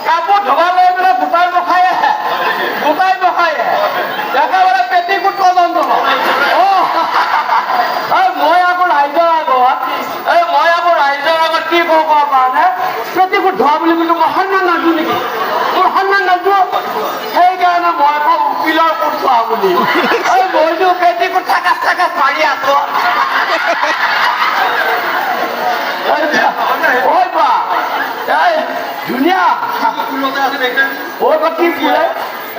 কাপোৰ ধোৱালে বোলে গোটাই বখায়ে একেবাৰে পেটিকুট পৰ্যন্ত মই আকৌ ৰাইজৰ আগত কি ক'ব কাৰণে পেটিকুট ধোৱা বুলি কিন্তু মই সন্মান নাজো নেকি মোৰ সন্মান নাজো সেইকাৰণে মই আকৌ উকিলৰ কোট চোৱা বুলি মইতো পেটিকুট থাকাচ মাৰি আছো ধুনীয়া কি ফুলে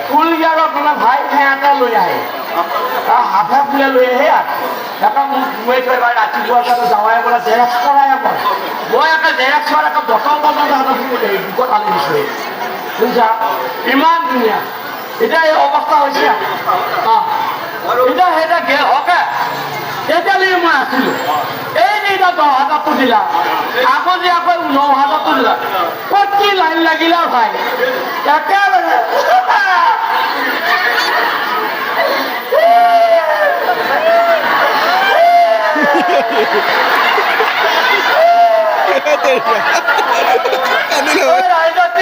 ফুল ইয়াৰত মানে ভাই সেয়াকে লৈ আহে হাফে ফুলে লৈ আহে এটা মোক ঘুমাই থৈ এবাৰ ৰাতিপুৱা যাৱাই বোলে জেৰেক্স কৰাই মই একে জেৰেক্সৰ একে বটল দুকত আনি দিছোঁ বুজিছা ইমান ধুনীয়া এতিয়া এই অৱস্থা হৈছে এতিয়া সেইটা গেল হকে তেতিয়ালৈকে মই আছিলোঁ এই যে এতিয়া 10,000টো দিলা আকৌ যে আকৌ 9,000টো দিলা ক'ত কি লাইন লাগিলা ভাই একেবাৰে ৰাইজত